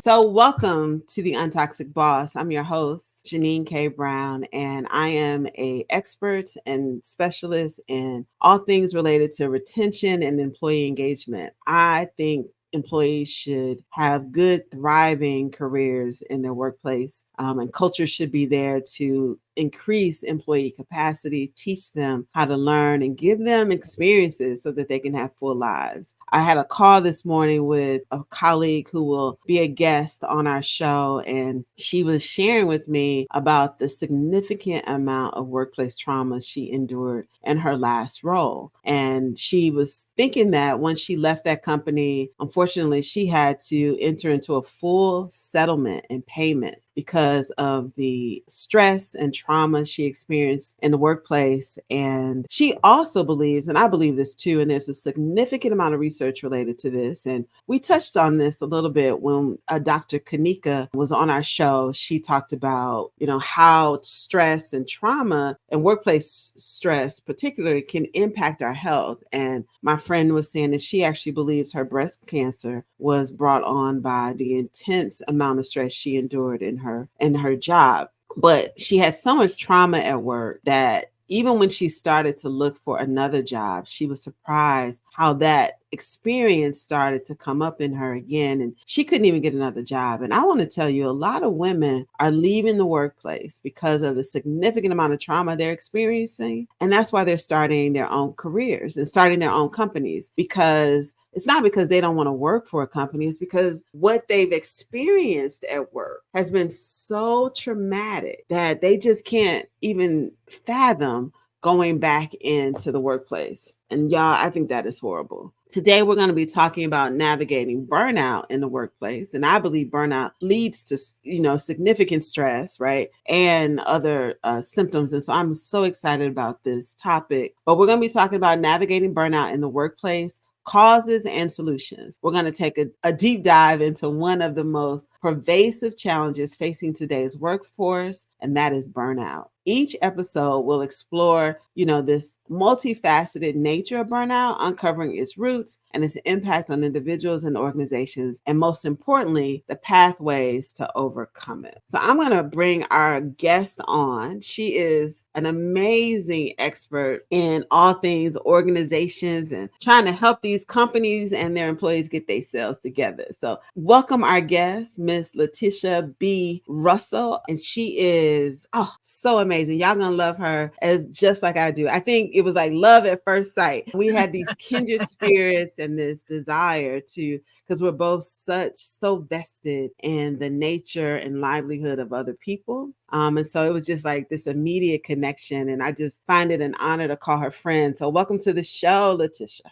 So, welcome to the Untoxic Boss. I'm your host, Jeannine K. Brown, and I am a expert and specialist in all things related to retention and employee engagement. I think employees should have good, thriving careers in their workplace, and culture should be there to increase employee capacity, teach them how to learn, and give them experiences so that they can have full lives. I had a call this morning with a colleague who will be a guest on our show, and she was sharing with me about the significant amount of workplace trauma she endured in her last role. And she was thinking that when she left that company, unfortunately, she had to enter into a full settlement and payment because of the stress and trauma she experienced in the workplace. And she also believes, and I believe this too, and there's a significant amount of research related to this. And we touched on this a little bit when Dr. Kanika was on our show. She talked about, how stress and trauma and workplace stress particularly can impact our health. And my friend was saying that she actually believes her breast cancer was brought on by the intense amount of stress she endured in her job. But she had so much trauma at work that even when she started to look for another job, she was surprised how that experience started to come up in her again, and she couldn't even get another job. And I want to tell you, a lot of women are leaving the workplace because of the significant amount of trauma they're experiencing. And that's why they're starting their own careers and starting their own companies, because it's not because they don't want to work for a company. It's because what they've experienced at work has been so traumatic that they just can't even fathom going back into the workplace. And y'all, I think that is horrible. Today, we're going to be talking about navigating burnout in the workplace. And I believe burnout leads to, significant stress, right? And other symptoms. And so I'm so excited about this topic. But we're going to be talking about navigating burnout in the workplace, causes and solutions. We're going to take a deep dive into one of the most pervasive challenges facing today's workforce, and that is burnout. Each episode will explore, this multifaceted nature of burnout, uncovering its roots and its impact on individuals and organizations, and most importantly, the pathways to overcome it. So I'm going to bring our guest on. She is an amazing expert in all things organizations and trying to help these companies and their employees get themselves together. So welcome our guest, Miss Latisha B. Russel, and she is so amazing. Y'all gonna love her as just like I do. I think it was like love at first sight. We had these kindred spirits and this desire to, because we're both so vested in the nature and livelihood of other people. And so it was just like this immediate connection. And I just find it an honor to call her friend. So welcome to the show, Latisha.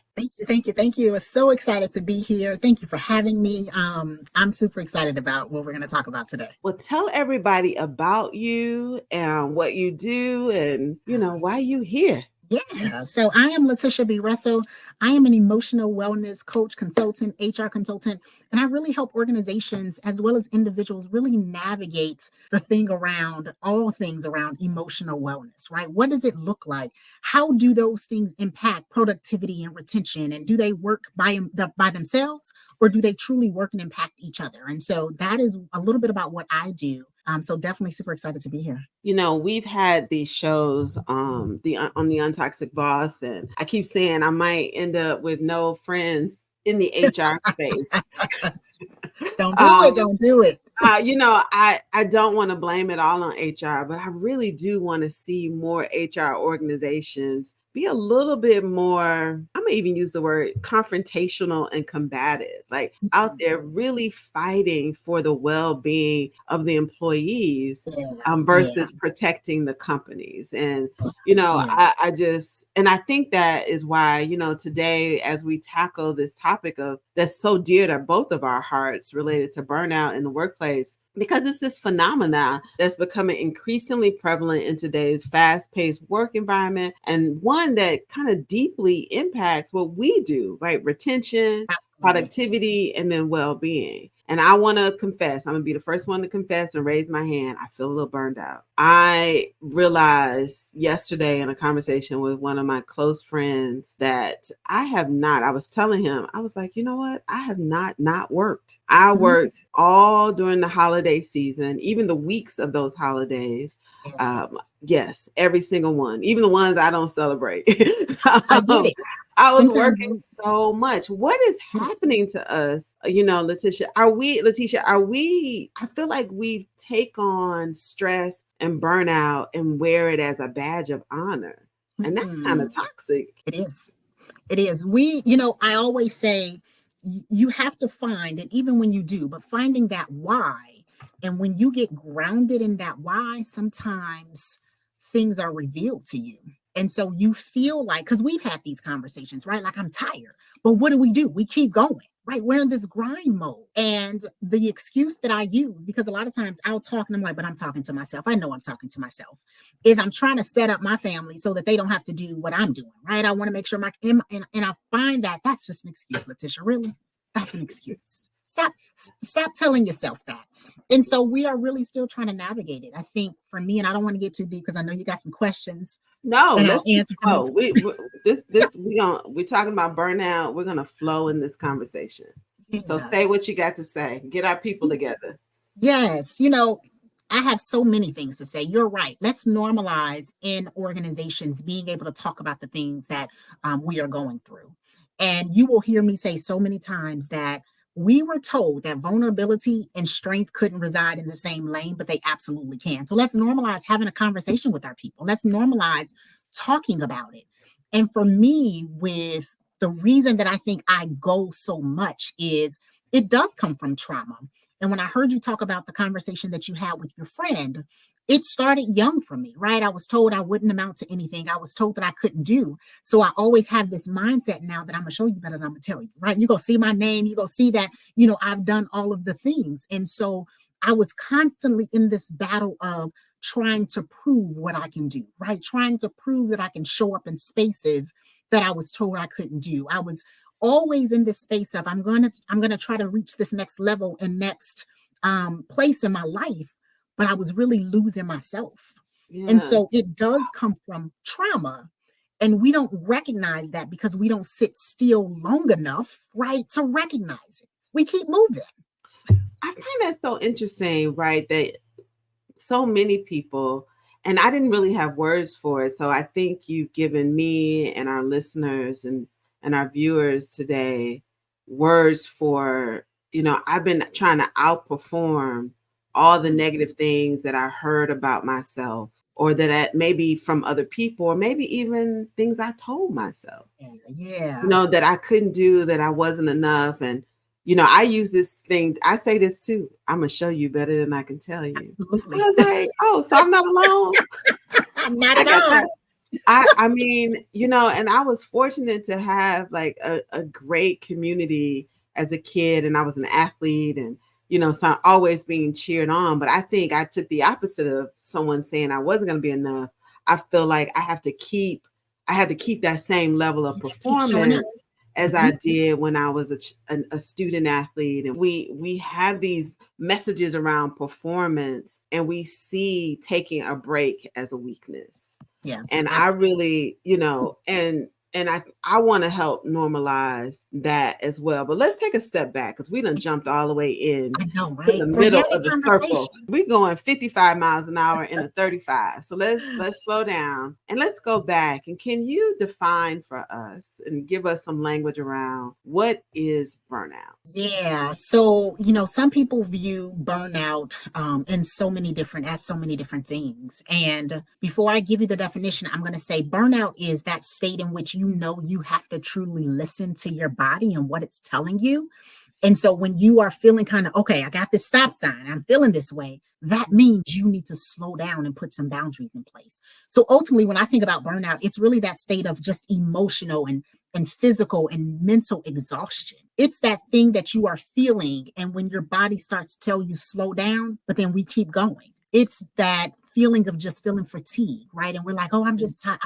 Thank you. I was so excited to be here. Thank you for having me. I'm super excited about what we're going to talk about today. Well, tell everybody about you and what you do and, why you here. Yeah. So I am Latisha B. Russel. I am an emotional wellness coach, consultant, HR consultant, and I really help organizations as well as individuals really navigate all things around emotional wellness, right? What does it look like? How do those things impact productivity and retention? And do they work by themselves, or do they truly work and impact each other? And so that is a little bit about what I do. So definitely super excited to be here. We've had these shows on the Untoxic Boss, and I keep saying I might end up with no friends in the HR space. Don't do it. I don't want to blame it all on HR, but I really do want to see more HR organizations be a little bit more, I'm going to even use the word confrontational and combative, like out there really fighting for the well-being of the employees versus protecting the companies. And, I think that is why, today, as we tackle this topic that's so dear to both of our hearts related to burnout in the workplace, because it's this phenomena that's becoming increasingly prevalent in today's fast-paced work environment, and one that kind of deeply impacts what we do, right? Retention, productivity, and then well-being. And I want to confess, I'm going to be the first one to confess and raise my hand. I feel a little burned out. I realized yesterday in a conversation with one of my close friends that I was telling him, I was like, you know what? I have not worked. I Mhm. worked all during the holiday season, even the weeks of those holidays. Yes, every single one, even the ones I don't celebrate. I get um, it. I was Sometimes working so much. What is we, happening to us? Latisha, I feel like we take on stress and burnout and wear it as a badge of honor. And that's kind of mm, toxic. it is. It is. I always say you have to find, and even when you do, but finding that why. And when you get grounded in that why, sometimes things are revealed to you. And so you feel like, because we've had these conversations, right? Like, I'm tired. But what do? We keep going, right? We're in this grind mode. And the excuse that I use, because a lot of times I'll talk and I'm like, but I'm talking to myself. I know I'm talking to myself, is I'm trying to set up my family so that they don't have to do what I'm doing, right? I want to make sure and I find that that's just an excuse, Latisha. Really, that's an excuse. Stop telling yourself that. And so we are really still trying to navigate it. I think for me, and I don't want to get too deep because I know you got some questions, No, and I'll let's just answer them flow. as We're talking about burnout. We're gonna flow in this conversation. So yeah. say what you got to say. Get our people together. Yes, I have so many things to say. You're right. Let's normalize in organizations being able to talk about the things that we are going through. And you will hear me say so many times that we were told that vulnerability and strength couldn't reside in the same lane, but they absolutely can. So let's normalize having a conversation with our people. Let's normalize talking about it. And for me, with the reason that I think I go so much is it does come from trauma. And when I heard you talk about the conversation that you had with your friend, it started young for me, right? I was told I wouldn't amount to anything. I was told that I couldn't do. So I always have this mindset now that I'm going to show you better than I'm going to tell you, right? You're going to see my name. You're going to see that, I've done all of the things. And so I was constantly in this battle of trying to prove what I can do, right? Trying to prove that I can show up in spaces that I was told I couldn't do. I was always in this space of I'm gonna try to reach this next level and next place in my life, but I was really losing myself. And Yeah. so it does come from trauma, and we don't recognize that because we don't sit still long enough, right, to recognize it. We keep moving. I find that so interesting, right? That so many people, and I didn't really have words for it. So I think you've given me and our listeners and our viewers today words for, I've been trying to outperform all the negative things that I heard about myself, or that maybe from other people, or maybe even things I told myself, Yeah, that I couldn't do, that I wasn't enough. And, I use this thing, I say this too, I'm going to show you better than I can tell you. And I absolutely. was like, oh, so I'm not alone. Not I at got that. all. I mean, and I was fortunate to have like a great community as a kid, and I was an athlete, and so always being cheered on. But I think I took the opposite of someone saying I wasn't going to be enough. I feel like I had to keep that same level of Keep showing up. performance as Mhm. I did when I was a student athlete. And we have these messages around performance, and we see taking a break as a weakness. Yeah, And I absolutely. really, and I want to help normalize that as well. But let's take a step back, because we done jumped all the way in I know, to the right? middle Organic of the circle. conversation. We're going 55 miles an hour in a 35. So let's slow down and let's go back. And can you define for us and give us some language around what is burnout? Yeah. So, some people view burnout in so many different, as so many different things. And before I give you the definition, I'm going to say burnout is that state in which you have to truly listen to your body and what it's telling you. And so when you are feeling kind of, okay, I got this stop sign, I'm feeling this way, that means you need to slow down and put some boundaries in place. So ultimately, when I think about burnout, it's really that state of just emotional and physical and mental exhaustion. It's that thing that you are feeling. And when your body starts to tell you slow down, but then we keep going. It's that feeling of just feeling fatigue, right? And we're like, oh, I'm just tired.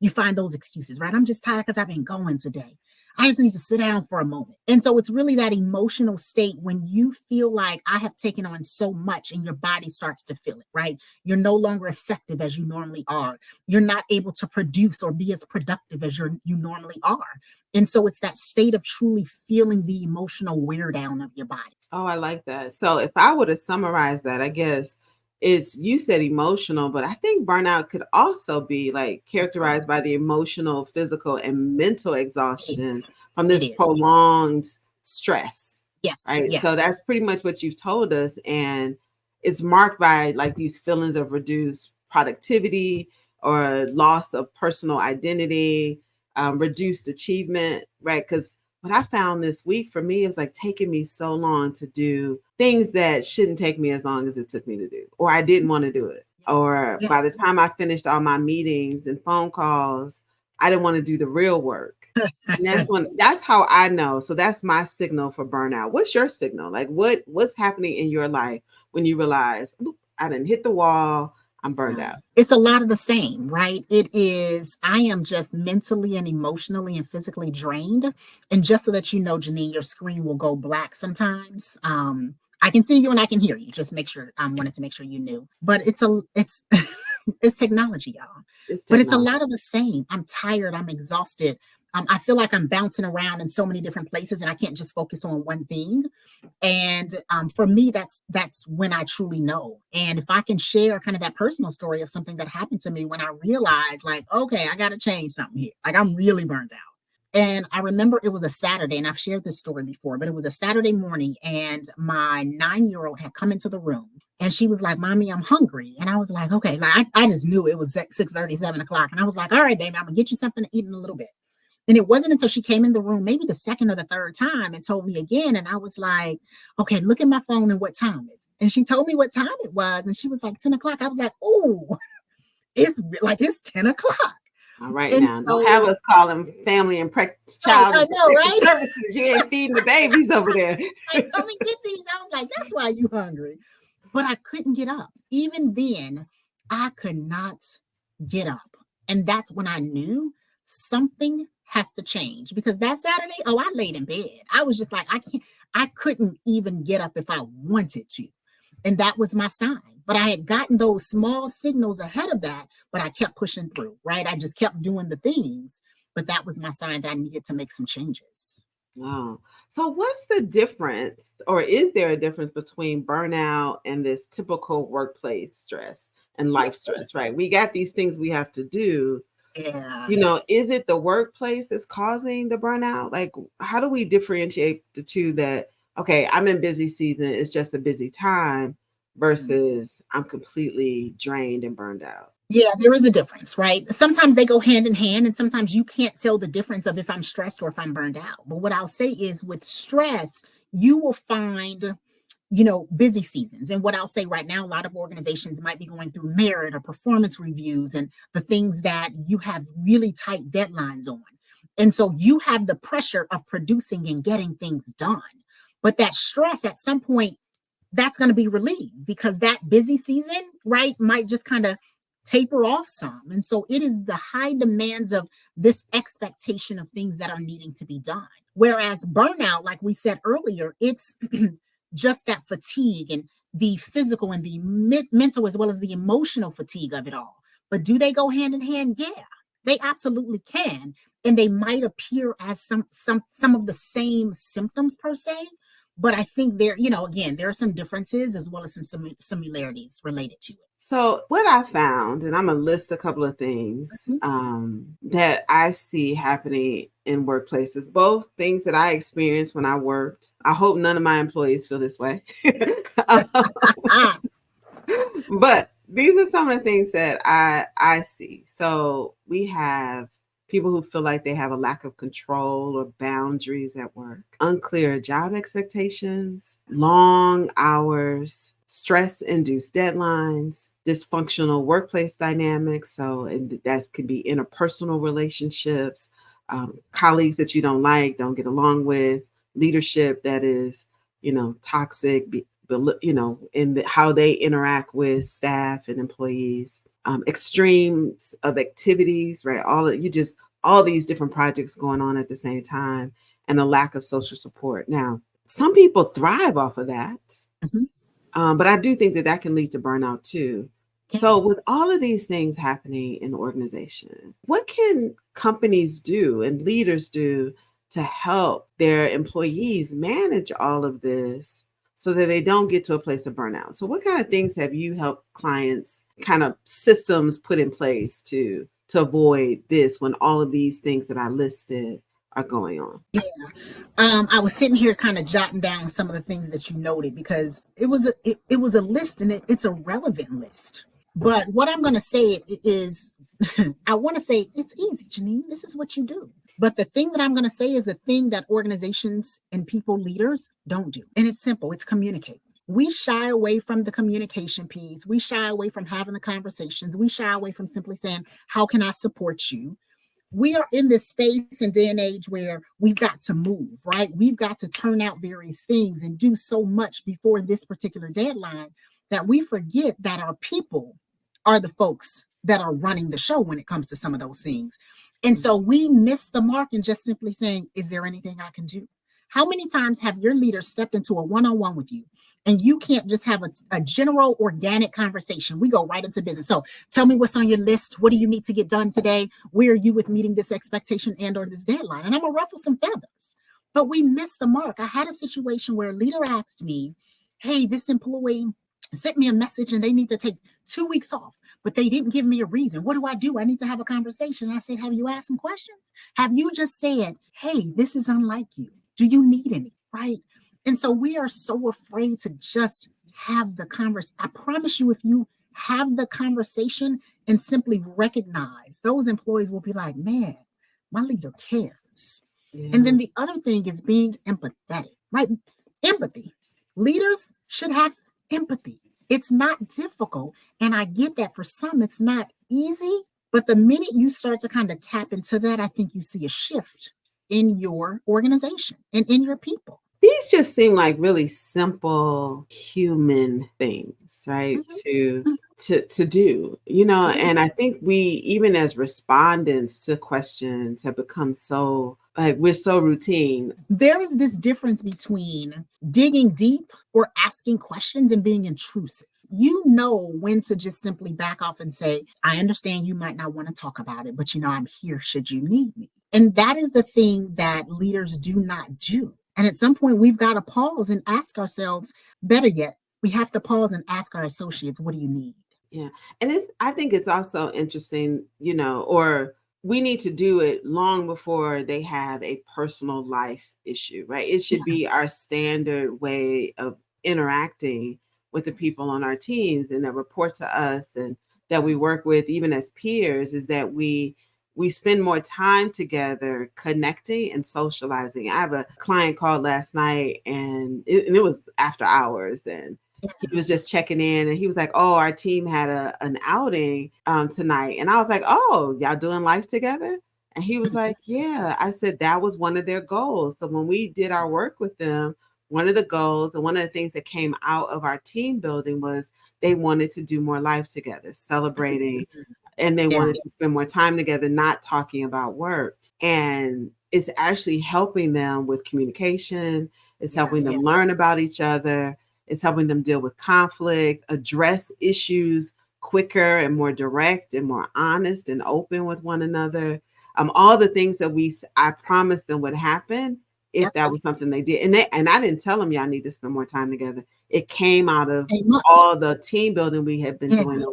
You find those excuses, right? I'm just tired because I've been going today. I just need to sit down for a moment. And so it's really that emotional state when you feel like I have taken on so much and your body starts to feel it, right? You're no longer effective as you normally are. You're not able to produce or be as productive as you normally are. And so it's that state of truly feeling the emotional wear down of your body. Oh, I like that. So if I were to summarize that, I guess it's you said emotional, but I think burnout could also be like Yes, sir. characterized by the emotional, physical, and mental It exhaustion is. from It this is. prolonged stress. Yes, Right. yes. So that's pretty much what you've told us. And it's marked by like these feelings of reduced productivity or loss of personal identity, reduced achievement, right? Because what I found this week for me, it was like taking me so long to do things that shouldn't take me as long as it took me to do, or I didn't want to do it. Or by the Yes. time I finished all my meetings and phone calls, I didn't want to do the real work. And that's how I know. So that's my signal for burnout. What's your signal? Like what's happening in your life when you realize, "Oop, I didn't hit the wall, I'm burned out." It's a lot of the same, right? It is, I am just mentally and emotionally and physically drained. And just so that you know, Jeannine, your screen will go black sometimes. I can see you and I can hear you. Just make sure, I wanted to make sure you knew. But it's it's technology, y'all. It's But it's a technology. lot of the same. I'm tired, I'm exhausted. I feel like I'm bouncing around in so many different places and I can't just focus on one thing. And for me, that's when I truly know. And if I can share kind of that personal story of something that happened to me when I realized, like, okay, I got to change something here. Like, I'm really burned out. And I remember it was a Saturday, and I've shared this story before, but it was a Saturday morning, and my 9-year-old had come into the room, and she was like, "Mommy, I'm hungry." And I was like, "Okay." Like, I just knew it was 6:30, 7 o'clock, and I was like, "All right, baby, I'm gonna get you something to eat in a little bit." And it wasn't until she came in the room, maybe the second or the third time, and told me again. And I was like, okay, look at my phone and what time it's. And she told me what time it was. And she was like, 10 o'clock. I was like, ooh, it's 10 o'clock. All right And now. Don't have so, us calling family and right, child I and know, protective right? services. You ain't feeding the babies over there. Like, come and get these. I was like, that's why you hungry. But I couldn't get up. Even then, I could not get up. And that's when I knew something has to change because that Saturday, oh, I laid in bed. I was just like, I couldn't even get up if I wanted to. And that was my sign. But I had gotten those small signals ahead of that, but I kept pushing through, right? I just kept doing the things. But that was my sign that I needed to make some changes. Oh. So what's the difference, or is there a difference between burnout and this typical workplace stress and life stress, right? We got these things we have to do. Yeah. Is it the workplace that's causing the burnout? Like, how do we differentiate the two that, okay, I'm in busy season, it's just a busy time versus I'm completely drained and burned out? Yeah, there is a difference, right? Sometimes they go hand in hand, and sometimes you can't tell the difference of if I'm stressed or if I'm burned out. But what I'll say is with stress, you will find, busy seasons. And what I'll say right now, a lot of organizations might be going through merit or performance reviews and the things that you have really tight deadlines on. And so you have the pressure of producing and getting things done. But that stress at some point, that's going to be relieved because that busy season, right, might just kind of taper off some. And so it is the high demands of this expectation of things that are needing to be done. Whereas burnout, like we said earlier, it's just that fatigue and the physical and the mental as well as the emotional fatigue of it all. But do they go hand in hand? Yeah, they absolutely can. And they might appear as some of the same symptoms per se, but I think there, again, there are some differences as well as some similarities related to it. So, what I found, and I'm gonna list a couple of things Mhm. that I see happening in workplaces, both things that I experienced when I worked. I hope none of my employees feel this way. Ah, But these are some of the things that I see. So we have people who feel like they have a lack of control or boundaries at work, unclear job expectations, long hours, stress induced deadlines, dysfunctional workplace dynamics. So, and that could be interpersonal relationships, colleagues that you don't like, don't get along with, leadership that is, toxic, in how they interact with staff and employees, extremes of activities, right? All of you just all these different projects going on at the same time, and a lack of social support. Now, some people thrive off of that, Mhm. but I do think that that can lead to burnout too. Yeah. So, with all of these things happening in the organization, what can companies do and leaders do to help their employees manage all of this so that they don't get to a place of burnout? So, what kind of things have you helped clients, kind of systems put in place to avoid this when all of these things that I listed are going on? Yeah. I was sitting here kind of jotting down some of the things that you noted because it was a list, and it's a relevant list. But what I'm going to say is, I want to say it's easy, Jeannine. This is what you do. But the thing that I'm going to say is the thing that organizations and people, leaders, don't do. And it's simple. It's communicate. We shy away from the communication piece. We shy away from having the conversations. We shy away from simply saying, how can I support you? We are in this space and day and age where we've got to move, right? We've got to turn out various things and do so much before this particular deadline that we forget that our people are the folks that are running the show when it comes to some of those things. And so we miss the mark in just simply saying, is there anything I can do? How many times have your leader stepped into a one-on-one with you and you can't just have a general organic conversation? We go right into business. So tell me what's on your list. What do you need to get done today? Where are you with meeting this expectation and or this deadline? And I'm gonna ruffle some feathers. But we missed the mark. I had a situation where a leader asked me, hey, this employee sent me a message and they need to take 2 weeks off, but they didn't give me a reason. What do? I need to have a conversation. I said, have you asked some questions? Have you just said, hey, this is unlike you? Do you need any? Right? And so we are so afraid to just have the conversation. I promise you, if you have the conversation and simply recognize, those employees will be like, man, my leader cares. And Yeah. then the other thing is being empathetic, right? Empathy. Leaders should have empathy. It's not difficult. And I get that for some, it's not easy. But the minute you start to kind of tap into that, I think you see a shift in your organization and in your people. These just seem like really simple human things, right? Mhm, To mhm. to do, you know, Yeah. and I think we, even as respondents to questions, have become so, like, we're so routine. There is this difference between digging deep or asking questions and being intrusive. You know when to just simply back off and say, I understand you might not want to talk about it, but I'm here should you need me. And that is the thing that leaders do not do. And at some point, we've got to pause and ask ourselves, better yet, we have to pause and ask our associates, what do you need? Yeah. And it's, I think it's also interesting, you know, or we need to do it long before they have a personal life issue, right? It should Yeah. be our standard way of interacting with the people on our teams and that report to us and that we work with even as peers, is that we spend more time together connecting and socializing. I have a client called last night, and it was after hours, and he was just checking in, and he was like, oh, our team had an outing tonight. And I was like, oh, y'all doing life together? And he was like, yeah. I said that was one of their goals. So when we did our work with them, one of the goals and one of the things that came out of our team building was they wanted to do more life together, celebrating, and they Yeah. wanted to spend more time together, not talking about work. And it's actually helping them with communication. It's Yeah. helping them learn about each other. It's helping them deal with conflict, address issues quicker and more direct and more honest and open with one another. All the things that I promised them would happen Yeah. if that was something they did. And I didn't tell them y'all need to spend more time together. It came out of Hey, look. all the team building we had been Yeah. doing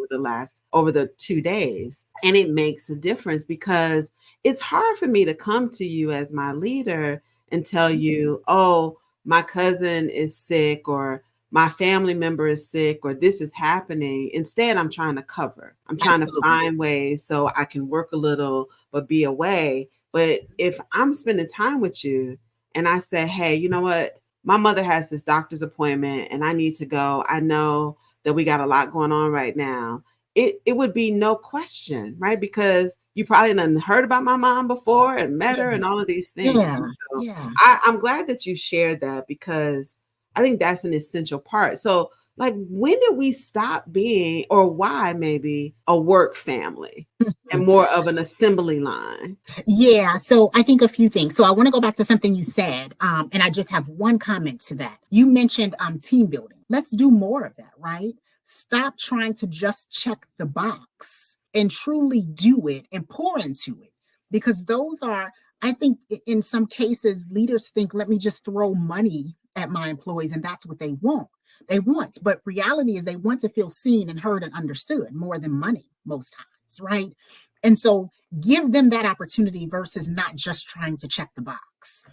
over the 2 days. And it makes a difference because it's hard for me to come to you as my leader and tell you, oh, my cousin is sick, or my family member is sick, or this is happening. Instead, I'm trying to cover. I'm trying to Absolutely. find ways so I can work a little but be away. But if I'm spending time with you and I say, hey, you know what? My mother has this doctor's appointment and I need to go. I know that we got a lot going on right now. It would be no question, right? Because you probably done heard about my mom before and met her Yeah. and all of these things. Yeah. And so Yeah. I'm glad that you shared that, because I think that's an essential part. So like when did we stop being, or why maybe, a work family and more of an assembly line? Yeah, so I think a few things. So I want to go back to something you said, and I just have one comment to that. You mentioned team building. Let's do more of that, right? Stop trying to just check the box and truly do it and pour into it, because those are, I think, in some cases, leaders think, let me just throw money at my employees, and that's what they want. They want, but reality is they want to feel seen and heard and understood more than money most times, right? And so give them that opportunity versus not just trying to check the box.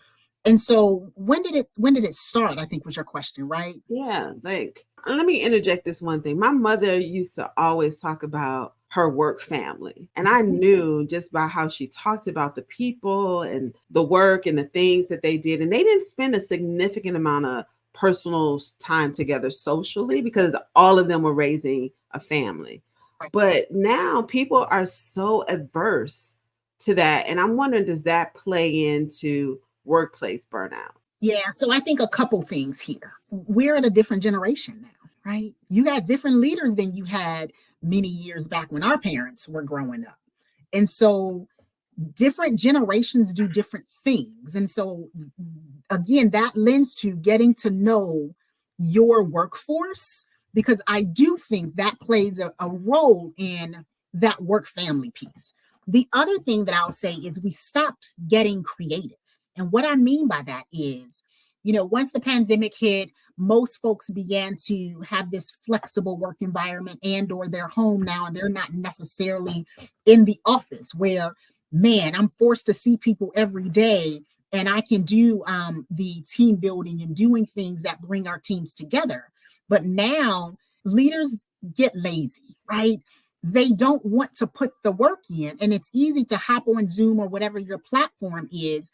And so when did it start, I think was your question, right? Yeah, like let me interject this one thing. My mother used to always talk about her work family. And I Mhm. knew just by how she talked about the people and the work and the things that they did. And they didn't spend a significant amount of personal time together socially because all of them were raising a family. Right. But now people are so adverse to that. And I'm wondering, does that play into workplace burnout? Yeah, so I think a couple things here. We're at a different generation now, right? You got different leaders than you had many years back when our parents were growing up. And so different generations do different things. And so, again, that lends to getting to know your workforce, because I do think that plays a role in that work family piece. The other thing that I'll say is we stopped getting creative. And what I mean by that is, once the pandemic hit, most folks began to have this flexible work environment, and or they're home now and they're not necessarily in the office where, man, I'm forced to see people every day, and I can do the team building and doing things that bring our teams together. But now leaders get lazy, right? They don't want to put the work in, and it's easy to hop on Zoom or whatever your platform is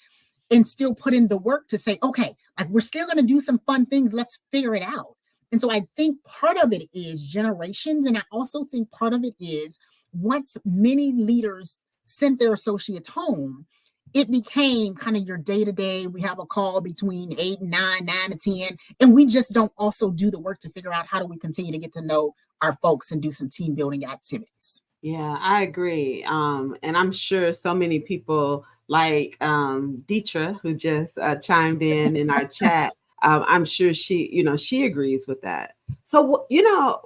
and still put in the work to say, okay, like we're still going to do some fun things. Let's figure it out. And so I think part of it is generations. And I also think part of it is once many leaders sent their associates home, it became kind of your day to day. We have a call between 8 and 9, 9 to 10, and we just don't also do the work to figure out how do we continue to get to know our folks and do some team building activities. Yeah, I agree. And I'm sure so many people like Deetra, who just chimed in our chat. I'm sure she agrees with that. So,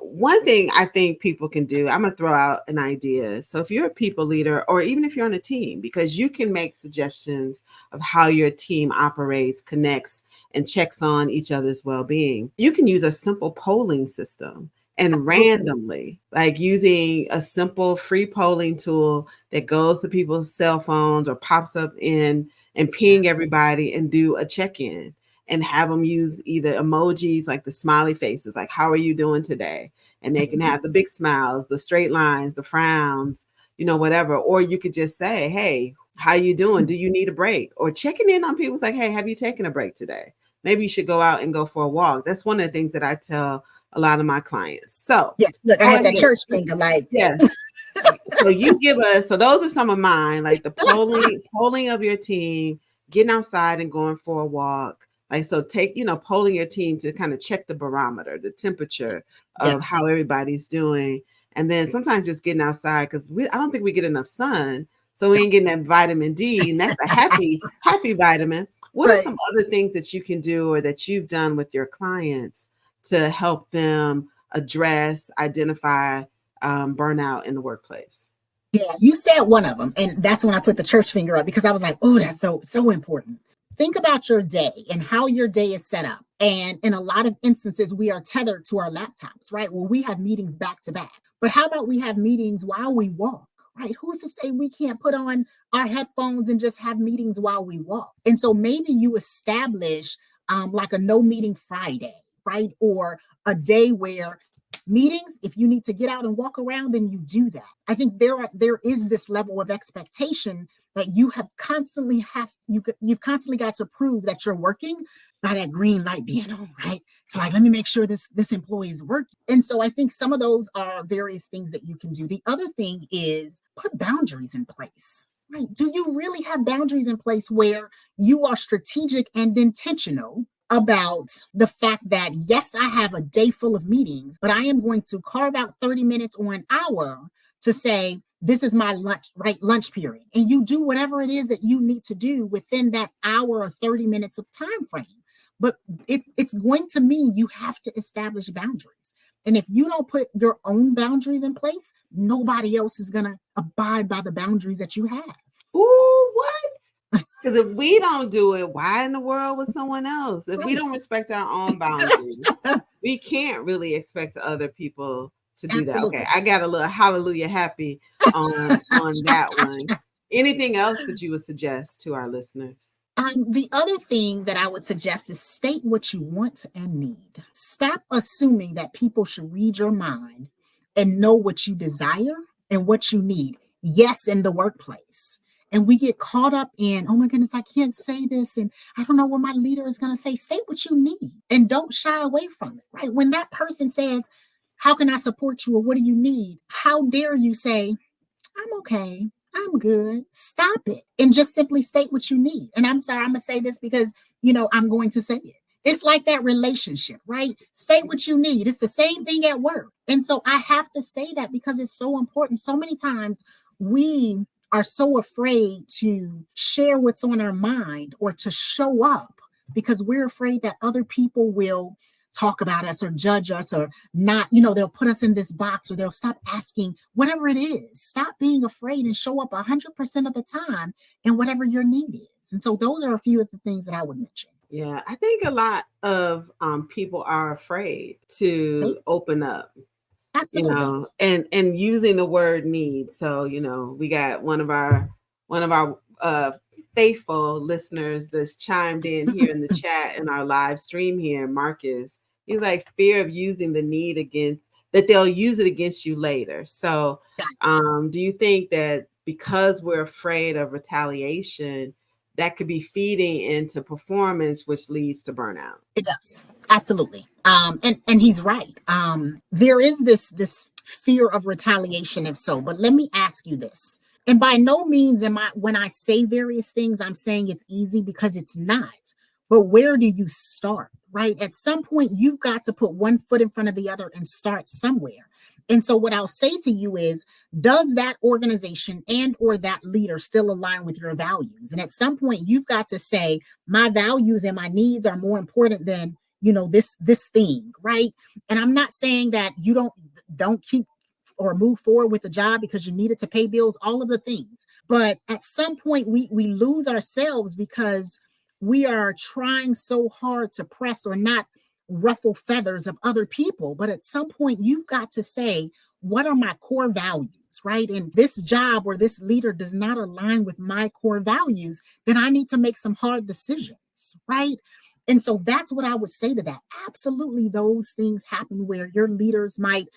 one thing I think people can do, I'm going to throw out an idea. So, if you're a people leader, or even if you're on a team, because you can make suggestions of how your team operates, connects, and checks on each other's well being, you can use a simple polling system and Absolutely. randomly, like using a simple free polling tool that goes to people's cell phones or pops up in and ping everybody and do a check-in and have them use either emojis like the smiley faces, like how are you doing today, and they can have the big smiles, the straight lines, the frowns, whatever. Or you could just say, hey, how you doing, do you need a break, or checking in on people's like, hey, have you taken a break today, maybe you should go out and go for a walk. That's one of the things that I tell a lot of my clients. So Yeah, look, I go had that ahead. church finger like, Yes. So you give us, so those are some of mine, like the polling of your team, getting outside and going for a walk. Like, so take, polling your team to kind of check the barometer, the temperature yeah, of how everybody's doing. And then sometimes just getting outside, because I don't think we get enough sun. So we ain't getting that vitamin D, and that's a happy vitamin. What are right. some other things that you can do or that you've done with your clients to help them address, identify burnout in the workplace? Yeah, you said one of them, and that's when I put the church finger up, because I was like, "Oh, that's so important." Think about your day and how your day is set up. And in a lot of instances, we are tethered to our laptops, right? Well, we have meetings back to back. But how about we have meetings while we walk, right? Who's to say we can't put on our headphones and just have meetings while we walk? And so maybe you establish like a no meeting Friday, right? Or a day where meetings, if you need to get out and walk around, then you do that. I think there is this level of expectation that you've constantly got to prove that you're working by that green light being on, right? It's like, let me make sure this employee is working. And so I think some of those are various things that you can do. The other thing is put boundaries in place. Right? Do you really have boundaries in place where you are strategic and intentional about the fact that, yes, I have a day full of meetings, but I am going to carve out 30 minutes or an hour to say, this is my lunch, right? Lunch period. And you do whatever it is that you need to do within that hour or 30 minutes of time frame. But it's going to mean you have to establish boundaries. And if you don't put your own boundaries in place, nobody else is going to abide by the boundaries that you have. Ooh, what? Because if we don't do it, why in the world would someone else? If we don't respect our own boundaries, we can't really expect other people to do that. Okay, Absolutely. I got a little hallelujah happy on that one. Anything else that you would suggest to our listeners? The other thing that I would suggest is state what you want and need. Stop assuming that people should read your mind and know what you desire and what you need. Yes, in the workplace. And we get caught up in, oh my goodness, I can't say this. And I don't know what my leader is going to say. State what you need and don't shy away from it, right? When that person says, how can I support you or what do you need? How dare you say, I'm okay. I'm good. Stop it. And just simply state what you need. And I'm sorry, I'm going to say this because, I'm going to say it. It's like that relationship, right? Say what you need. It's the same thing at work. And so I have to say that because it's so important. So many times we are so afraid to share what's on our mind or to show up because we're afraid that other people will talk about us or judge us or not, they'll put us in this box or they'll stop asking, whatever it is. Stop being afraid and show up 100% of the time in whatever your need is. And so those are a few of the things that I would mention. Yeah, I think a lot of people are afraid to Right? open up, Absolutely. and using the word need. So, we got one of our faithful listeners that's chimed in here in the chat in our live stream here, Marcus. He's like, fear of using the need against that they'll use it against you later. So, do you think that because we're afraid of retaliation, that could be feeding into performance, which leads to burnout? It does. Absolutely. And he's right. There is this fear of retaliation, if so. But let me ask you this. And by no means am I, when I say various things, I'm saying it's easy because it's not. But where do you start? Right? At some point, you've got to put one foot in front of the other and start somewhere. And so what I'll say to you is, does that organization and or that leader still align with your values? And at some point, you've got to say, my values and my needs are more important than, this thing, right? And I'm not saying that you don't keep or move forward with the job because you need it to pay bills, all of the things. But at some point, we lose ourselves because we are trying so hard to press or not ruffle feathers of other people. But at some point, you've got to say, what are my core values, right? And this job or this leader does not align with my core values, then I need to make some hard decisions, right? And so that's what I would say to that. Absolutely, those things happen where your leaders might,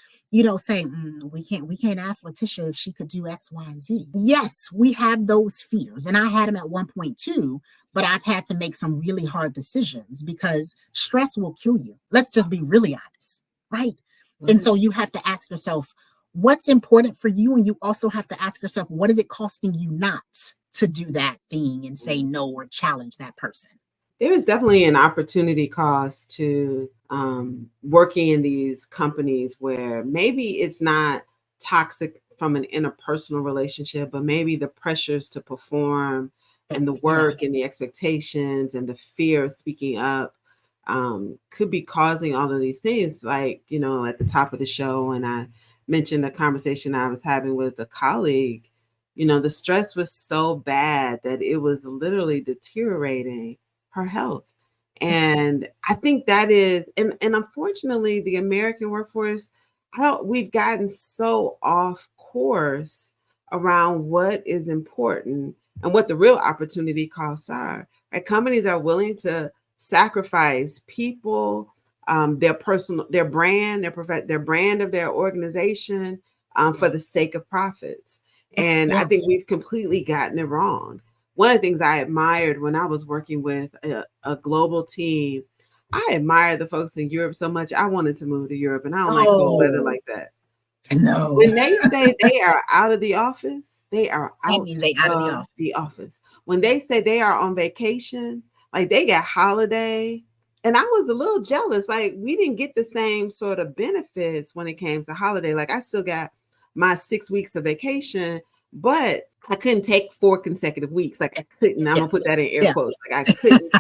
say, we can't ask Latisha if she could do X, Y, and Z. Yes, we have those fears. And I had them at one point too, but I've had to make some really hard decisions because stress will kill you. Let's just be really honest, right? And so you have to ask yourself, what's important for you? And you also have to ask yourself, what is it costing you not to do that thing and say no or challenge that person? There is definitely an opportunity cost to working in these companies where maybe it's not toxic from an interpersonal relationship, but maybe the pressures to perform and the Yeah. work and the expectations and the fear of speaking up could be causing all of these things. Like, at the top of the show, when I mentioned the conversation I was having with a colleague, the stress was so bad that it was literally deteriorating her health. And I think that is, and unfortunately, the American workforce, we've gotten so off course around what is important and what the real opportunity costs are. Right? Companies are willing to sacrifice people, their brand, their brand of their organization, for the sake of profits. And I Yeah. think we've completely gotten it wrong. One of the things I admired when I was working with a global team, I admired the folks in Europe so much. I wanted to move to Europe, and I don't like cold weather Oh, like that. no. When they say they are out of the office, they are That out means they out of the of office. the office. When they say they are on vacation, like they got holiday And I was a little jealous. Like, we didn't get the same sort of benefits when it came to holiday. Like, I still got my 6 weeks of vacation, but I couldn't take 4 consecutive weeks. Like, I couldn't. I'm Yeah. gonna put that in air Yeah. quotes. Like, I couldn't.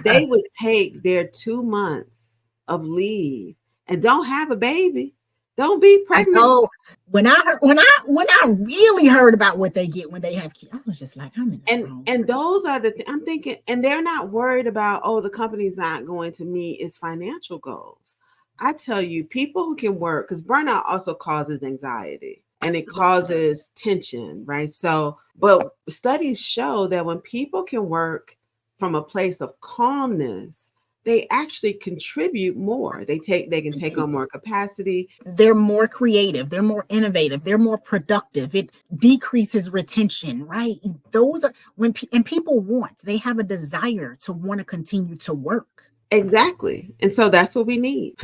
They would take their 2 months of leave and don't have a baby. Don't be I pregnant. know. When I really heard about what they get when they have kids, I was just like, I'm in the wrong And place. those are I'm thinking, and they're not worried about, oh, the company's not going to meet its financial goals. I tell you, people who can work, because burnout also causes anxiety and it Absolutely does. causes tension, right? So, but studies show that when people can work from a place of calmness, they actually contribute more. They can They take do. on more capacity. They're more creative, they're more innovative, they're more productive. It decreases retention, right? Those are and people they have a desire to want to continue to work. Exactly. And so that's what we need.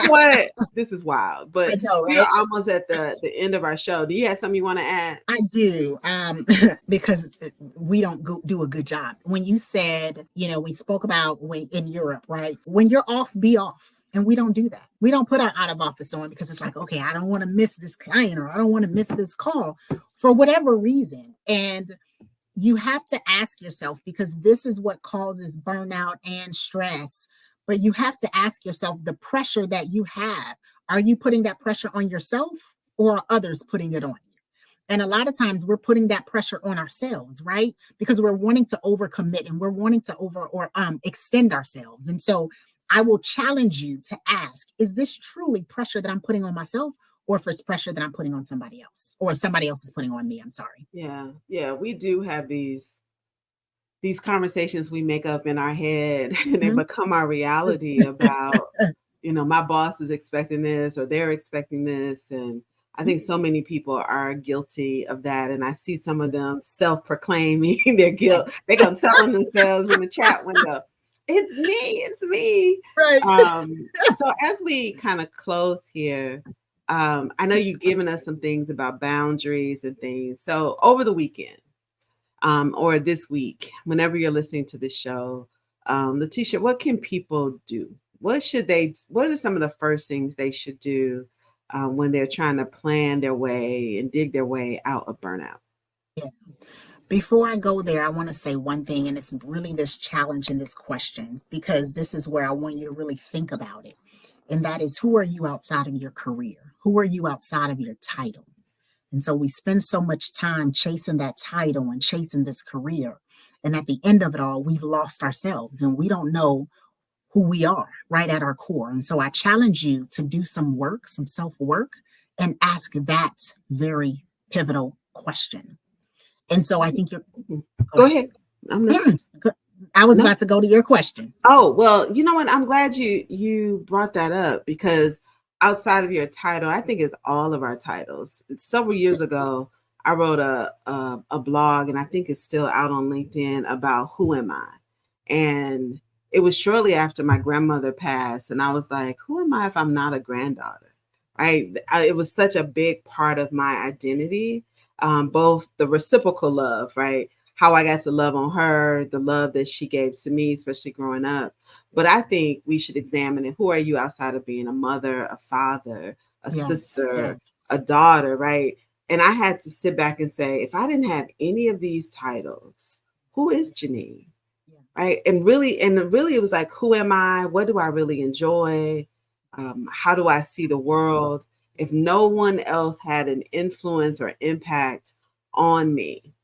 What? This is wild, I but know, we're right? almost at the end of our show. Do you have something you want to add? I do, because we don't do a good job. When you said, we spoke about when in Europe, right? When you're off, be off. And we don't do that. We don't put our out of office on because it's like, okay, I don't want to miss this client or I don't want to miss this call for whatever reason. And you have to ask yourself, because this is what causes burnout and stress. But you have to ask yourself the pressure that you have. Are you putting that pressure on yourself or are others putting it on you? And a lot of times we're putting that pressure on ourselves, right? Because we're wanting to overcommit and we're wanting to extend ourselves. And so I will challenge you to ask, is this truly pressure that I'm putting on myself, or if it's pressure that I'm putting on somebody else or somebody else is putting on me? I'm sorry. Yeah, yeah, we do have these conversations we make up in our head and they Mhm. become our reality about, my boss is expecting this or they're expecting this. And I think so many people are guilty of that. And I see some of them self-proclaiming their guilt. Yes. They come telling themselves in the chat window, it's me. Right. So as we kind of close here, I know you've given us some things about boundaries and things. So over the weekend, or this week, whenever you're listening to this show, Latisha, what can people do? What are some of the first things they should do when they're trying to plan their way and dig their way out of burnout? Yeah. Before I go there, I want to say one thing, and it's really this challenge and this question, because this is where I want you to really think about it. And that is, who are you outside of your career? Who are you outside of your title? And so we spend so much time chasing that title and chasing this career. And at the end of it all, we've lost ourselves and we don't know who we are right at our core. And so I challenge you to do some work, some self work, and ask that very pivotal question. And so I think you're, Mhm. go Go ahead. ahead. I'm listening. I was No. about to go to your question. Oh, well, you know what? I'm glad you brought that up because outside of your title, I think it's all of our titles. Several years ago, I wrote a blog, and I think it's still out on LinkedIn about who am I? And it was shortly after my grandmother passed, and I was like, who am I if I'm not a granddaughter? Right? It was such a big part of my identity, both the reciprocal love, right? How I got to love on her, the love that she gave to me, especially growing up. But I think we should examine it. Who are you outside of being a mother, a father, a Yes, sister, yes. a daughter, right? And I had to sit back and say, if I didn't have any of these titles, who is Jeannine? Yeah. Right? And really, it was like, who am I? What do I really enjoy? How do I see the world? If no one else had an influence or impact on me,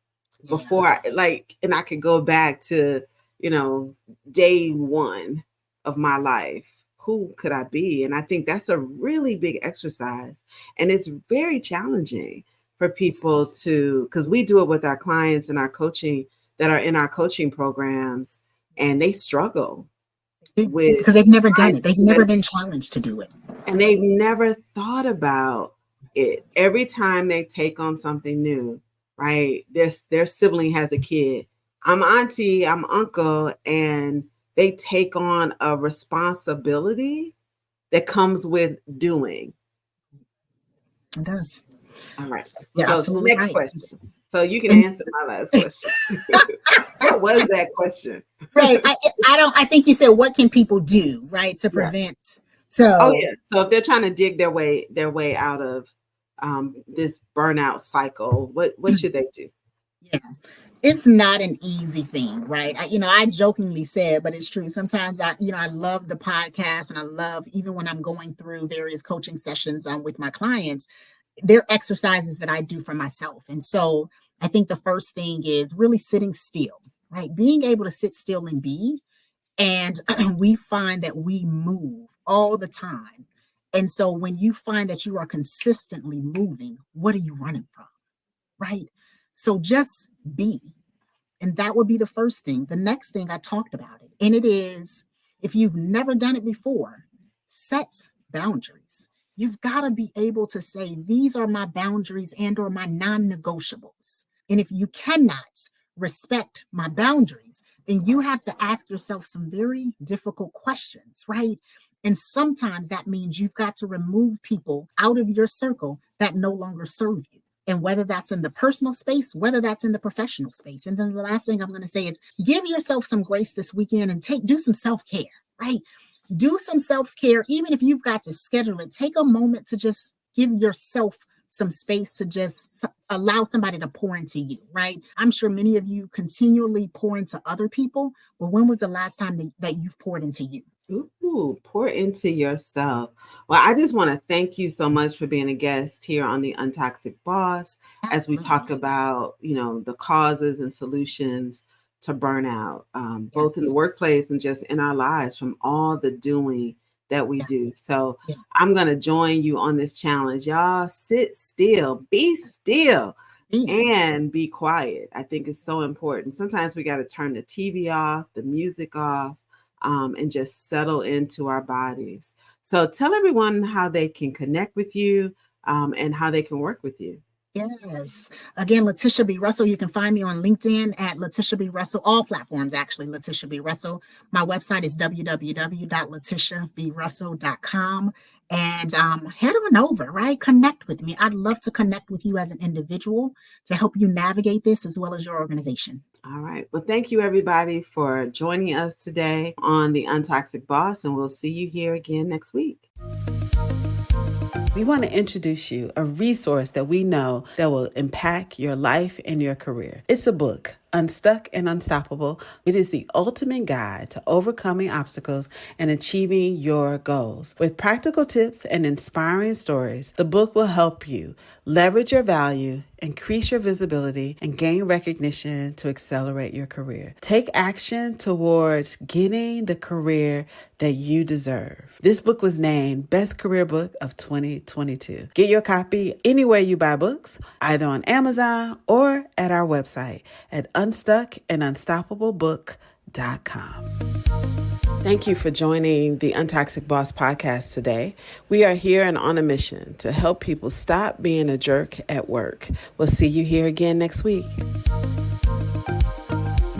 Yeah. before and I could go back to, you know, day one of my life, who could I be? And I think that's a really big exercise. And it's very challenging for people to, because we do it with our clients and our coaching that are in our coaching programs, and they struggle with Because they've never done trying it. They've to never been challenged to do it. and they've never thought about it. Every time they take on something new, right? Their sibling has a kid. I'm auntie, I'm uncle, and they take on a responsibility that comes with doing. It does. All right. You're So the absolutely next right. question. So you can And answer my last question. What was that question? right, I think you said what can people do, right, to Yeah. prevent. Oh So yeah. So if they're trying to dig their way out of this burnout cycle, what should they do? yeah, it's not an easy thing, right? I jokingly said, but it's true. Sometimes I love the podcast, and I love, even when I'm going through various coaching sessions with my clients, there are exercises that I do for myself. And so I think the first thing is really sitting still, right? Being able to sit still and be. And we find that we move all the time. And so when you find that you are consistently moving, what are you running from? Right? So just be. And that would be the first thing. The next thing, I talked about it. And it is, if you've never done it before, set boundaries. You've got to be able to say, these are my boundaries and or my non-negotiables. And if you cannot respect my boundaries, then you have to ask yourself some very difficult questions, right? And sometimes that means you've got to remove people out of your circle that no longer serve you. And whether that's in the personal space, whether that's in the professional space. And then the last thing I'm going to say is give yourself some grace this weekend and do some self-care, right? Do some self-care. Even if you've got to schedule it, take a moment to just give yourself some space to just allow somebody to pour into you, right? I'm sure many of you continually pour into other people, but when was the last time that you've poured into you? Ooh, pour into yourself. Well, I just want to thank you so much for being a guest here on the Untoxic Boss as we talk Absolutely. about, the causes and solutions to burnout, both in the Yes. workplace and just in our lives from all the doing that we Yeah. do. So Yeah. I'm going to join you on this challenge. Y'all sit still, be still, Be. and be quiet. I think it's so important. Sometimes we got to turn the TV off, the music off, and just settle into our bodies. So tell everyone how they can connect with you and how they can work with you. Yes. Again, Latisha B. Russel. You can find me on LinkedIn at Latisha B. Russel, all platforms, actually, Latisha B. Russel. My website is www.latishabrussel.com. And head on over, right? Connect with me. I'd love to connect with you as an individual to help you navigate this as well as your organization. All right. Well, thank you, everybody, for joining us today on the Untoxic Boss, and we'll see you here again next week. We want to introduce you a resource that we know that will impact your life and your career. It's a book, Unstuck and Unstoppable. It is the ultimate guide to overcoming obstacles and achieving your goals. With practical tips and inspiring stories, the book will help you leverage your value, increase your visibility, and gain recognition to accelerate your career. Take action towards getting the career that you deserve. This book was named Best Career Book of 2022. Get your copy anywhere you buy books, either on Amazon or at our website at unstuckandunstoppablebook.com. Thank you for joining the Untoxic Boss podcast today. We are here and on a mission to help people stop being a jerk at work. We'll see you here again next week.